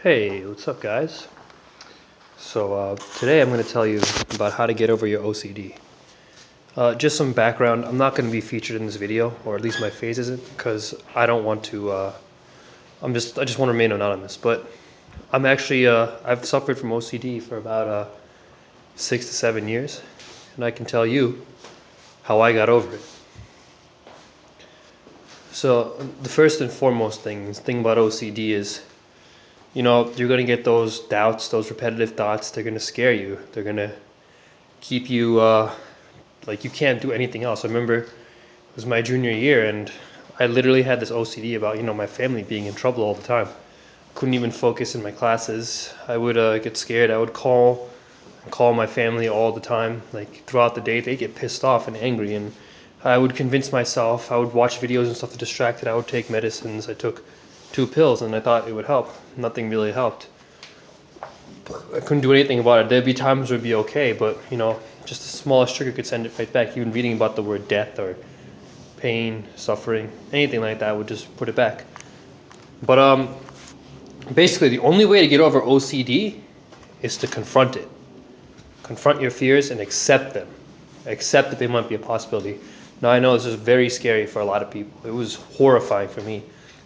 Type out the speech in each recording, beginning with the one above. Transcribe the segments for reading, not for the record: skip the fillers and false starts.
Hey, what's up, guys? Today I'm going to tell you about how to get over your OCD. Just some background, I'm not going to be featured in this video, or at least my face isn't, because I don't want to, I just want to remain anonymous. But I'm actually, I've suffered from OCD for about 6 to 7 years, and I can tell you how I got over it. So the first and foremost thing about OCD is, you're going to get those doubts, those repetitive thoughts. They're going to scare you. They're going to keep you like you can't do anything else. I remember it was my junior year, and I literally had this OCD about my family being in trouble all the time. Couldn't even focus in my classes. I would get scared. I would call my family all the time. Like throughout the day, they get pissed off and angry, and I would convince myself. I would watch videos and stuff to distract it. I would take medicines. I took 2 pills, and I thought it would help. Nothing really helped. I couldn't do anything about it. There'd be times where it'd be okay, but just the smallest trigger could send it right back. Even reading about the word death or pain, suffering, anything like that would just put it back. But basically, the only way to get over OCD is to confront it. Confront your fears and accept them. Accept that they might be a possibility. Now, I know this is very scary for a lot of people. It was horrifying for me.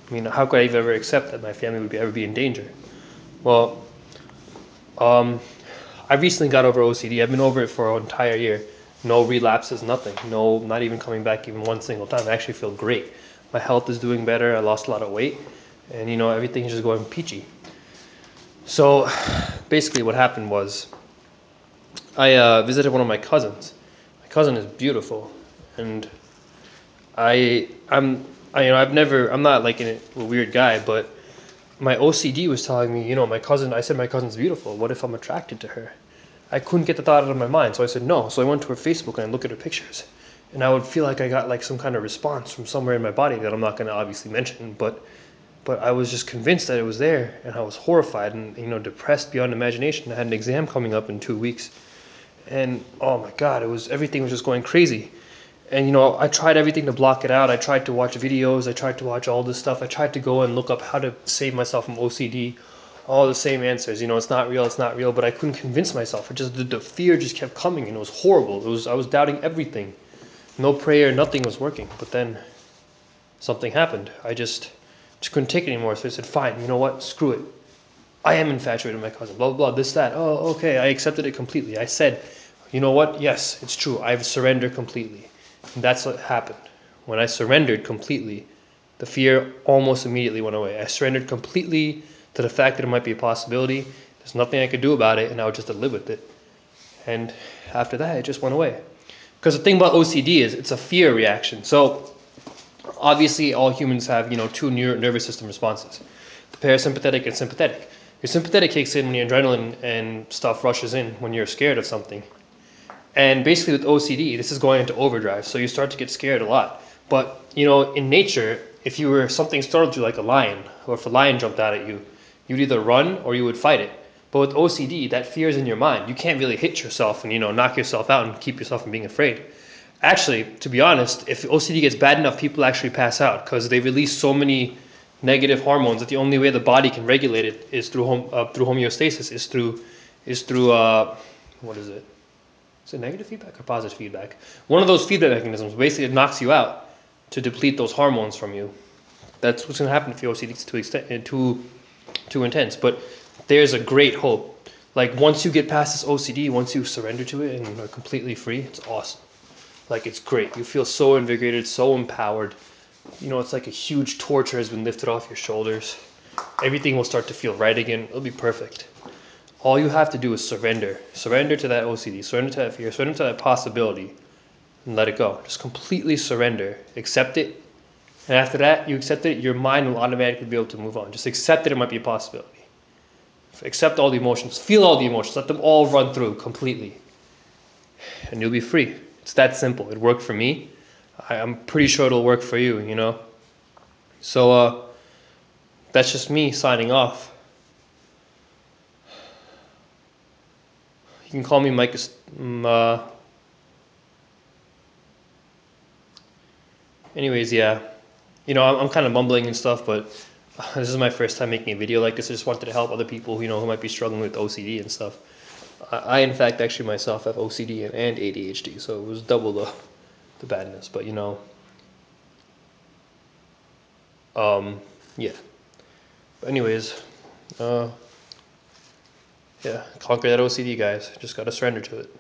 I mean, how could I ever accept that my family would ever be in danger? Well, I recently got over OCD. I've been over it for an entire year. No relapses, nothing. No, not even coming back even one single time. I actually feel great. My health is doing better. I lost a lot of weight, and everything's just going peachy. So basically what happened was I visited one of my cousins. My cousin is beautiful, and I'm not like a weird guy, but my OCD was telling me, I said my cousin's beautiful. What if I'm attracted to her? I couldn't get the thought out of my mind, so I said no. So I went to her Facebook and I looked at her pictures, and I would feel like I got like some kind of response from somewhere in my body that I'm not going to obviously mention, but I was just convinced that it was there, and I was horrified and depressed beyond imagination. I had an exam coming up in 2 weeks, and oh my God, everything was just going crazy. And I tried everything to block it out. I tried to watch videos. I tried to watch all this stuff. I tried to go and look up how to save myself from OCD. All the same answers. It's not real. It's not real. But I couldn't convince myself. The fear just kept coming, and it was horrible. I was doubting everything. No prayer. Nothing was working. But then something happened. I just couldn't take it anymore. So I said, fine. You know what? Screw it. I am infatuated with my cousin. Blah blah blah. This that. Oh, okay. I accepted it completely. I said, you know what? Yes, it's true. I've surrendered completely. And that's what happened. When I surrendered completely, the fear almost immediately went away. I surrendered completely to the fact that it might be a possibility. There's nothing I could do about it, and I would just live with it. And after that, it just went away. Because the thing about OCD is it's a fear reaction. So obviously, all humans have 2 nervous system responses: the parasympathetic and sympathetic. Your sympathetic kicks in when your adrenaline and stuff rushes in when you're scared of something. And basically with OCD, this is going into overdrive, so you start to get scared a lot. But, in nature, if something startled you like a lion, or if a lion jumped out at you, you'd either run or you would fight it. But with OCD, that fear is in your mind. You can't really hit yourself and, knock yourself out and keep yourself from being afraid. Actually, to be honest, if OCD gets bad enough, people actually pass out because they release so many negative hormones that the only way the body can regulate it is through homeostasis, is through what is it? Is it negative feedback or positive feedback? One of those feedback mechanisms. Basically, it knocks you out to deplete those hormones from you. That's what's going to happen if your OCD is too intense. But there's a great hope. Like once you get past this OCD, once you surrender to it and are completely free, it's awesome. Like it's great. You feel so invigorated, so empowered. It's like a huge torture has been lifted off your shoulders. Everything will start to feel right again. It'll be perfect. All you have to do is surrender. Surrender to that OCD. Surrender to that fear. Surrender to that possibility. And let it go. Just completely surrender. Accept it. And after that, you accept it, your mind will automatically be able to move on. Just accept that it might be a possibility. Accept all the emotions. Feel all the emotions. Let them all run through completely. And you'll be free. It's that simple. It worked for me. I'm pretty sure it'll work for you, So that's just me signing off. You can call me Mike. Anyways, yeah. I'm kind of mumbling and stuff, but This is my first time making a video like this. I just wanted to help other people, who might be struggling with OCD and stuff. I in fact, actually myself have OCD and ADHD, so it was double the badness. But yeah. But anyways, yeah, conquer that OCD, guys. Just gotta surrender to it.